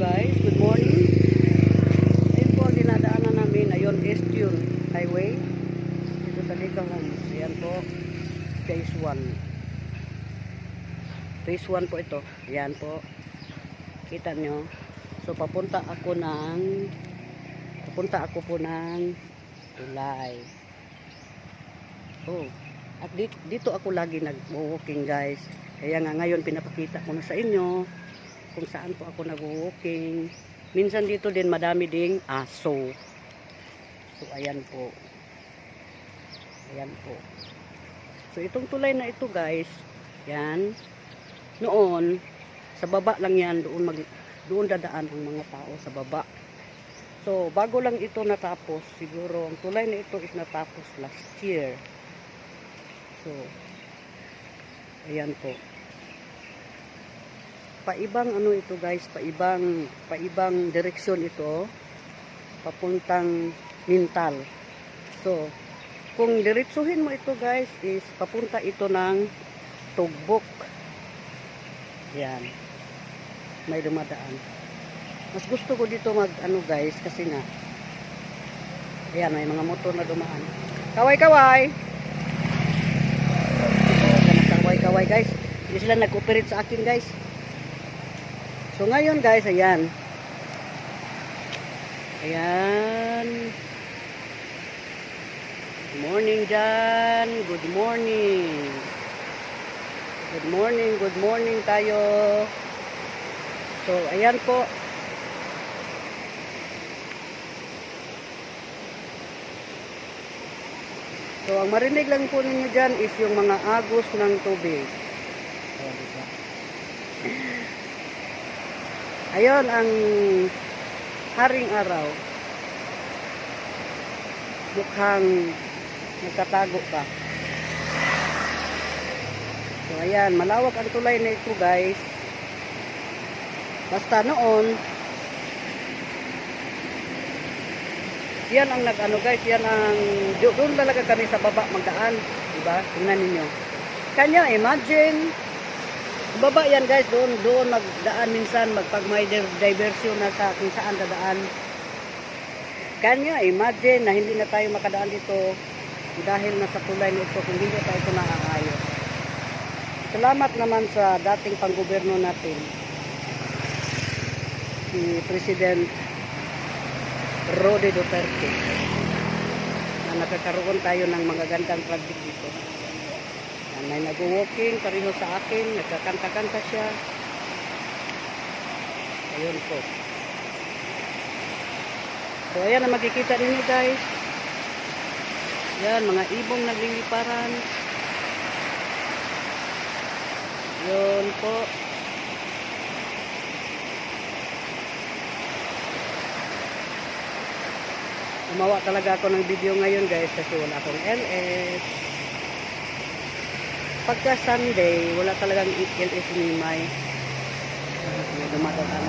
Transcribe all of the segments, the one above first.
guys, good morning. Ayun po ang dinadaanan namin. Ayun, Eastern Highway. Dito sa Lika Homes. Ayan po, phase 1. Phase 1 po ito. Ayan po. Kita nyo. So papunta ako po ng Tulay. Oh, at dito ako lagi nag-walking guys. Kaya nga ngayon pinapakita ko na sa inyo kung saan po ako nag-walking. Minsan dito din madami ding aso. So ayan po. Ayan po. So itong tulay na ito guys, yan. Noon sa baba lang yan, doon dadaan ang mga tao sa baba. So bago lang ito natapos, siguro ang tulay na ito is natapos last year. So ayan po. Paibang ano ito guys, paibang direksyon ito, papuntang Mintal. So kung diretsuhin mo ito guys is papunta ito ng Tugbok. Yan, may dumadaan. Mas gusto ko dito mag ano guys kasi nga ayan, may mga motor na dumaan. Kaway guys, hindi sila nag-cooperate sa akin guys. So ngayon guys, ayan. Good morning dyan. Good morning tayo. So ayan po. So ang marinig lang po ninyo dyan is yung mga agos ng tubig. So, diba? Ayun ang haring araw. Mukhang nagtatago pa. So ayan, malawak ang tulay na ito guys. Basta noon, yan ang nag-ano guys, yan ang doon talaga kami sa baba magdaan, diba? Tingnan niyo. Kanya imagine baba yan guys, doon magdaan minsan pag may diversion na sa kung saan dadaan. Kanya imagine na hindi na tayo makadaan dito dahil nasa tulay nito kung hindi tayo ito naaayos. Salamat naman sa dating panggoberno natin, si President Rodrigo Duterte, na nakakaroon tayo ng mga gandang project dito. May nag-walking pareho sa akin, nagkakanta-kanta siya. Ayun po. So ayan na makikita ninyo guys. Yan, mga ibong nagliliparan. Yun po. Gumawa talaga ako ng video ngayon guys kasi wala akong LS. Pagka Sunday, wala talagang LS ni May. Dumadaan.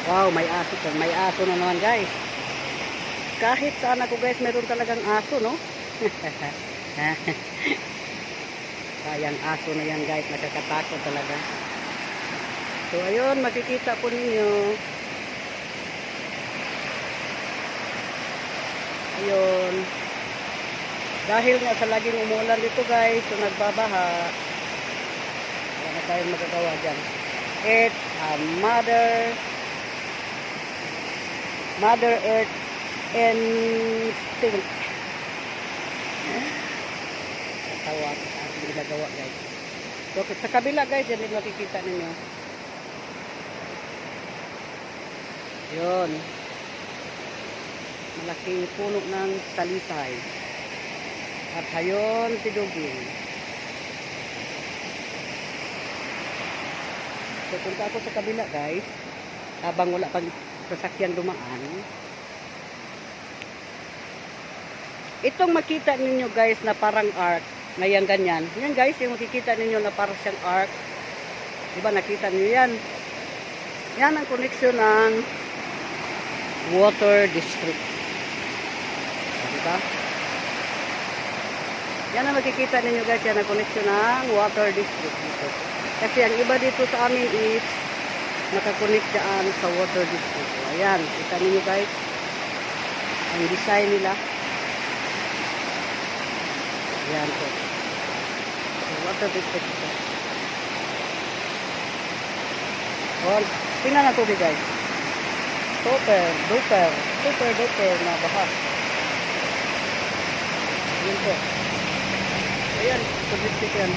Wow, may aso ka. May aso na naman guys. Kahit saan ako guys, meron talagang aso, no? Sayang aso na yan guys, nakakatakot talaga. So ayun, makikita po ninyo. Ayun. Dahil nga sa laging umulan dito guys, so nagbabaha. Wala na tayong magagawa dyan. It's a Mother Earth instinct. Tawa ang ginagawa guys. So sa kabila guys, yan din makikita ninyo. Yun. Malaking puno ng talisay. At hayon tidugin. So punta ako sa kabila guys. Habang wala pang sasakyan dumaan. Itong makita ninyo guys na parang arc. Ngayon ganyan. Yan guys, yung makikita ninyo na parang siyang arc. Diba nakita niyo yan? Yan ang connection ng water district. Diba? Yan ang makikita ninyo guys, yan ang connection ng water district dito. Kasi ang iba dito sa amin is nakakonect dyan sa water district. So, ayan, kita ninyo guys, ang design nila. Ayan po. So, water district ito. Well, tingnan na tubig guys. Super duper na baha. Yun po. Ayan, tubig yan.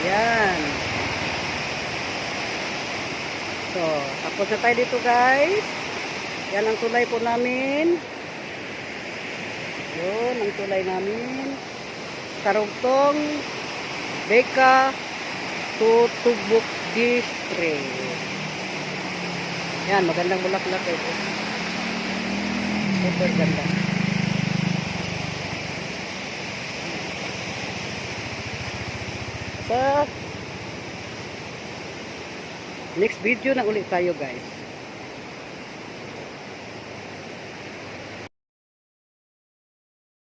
Ayan. So, tapos na tayo dito guys. Yan ang tulay po namin. Yun, ang tulay namin. Karugtong, Beka, Tutubok District. Yan, magandang bulaklak ito. Super ganda. So, next video na ulit tayo guys.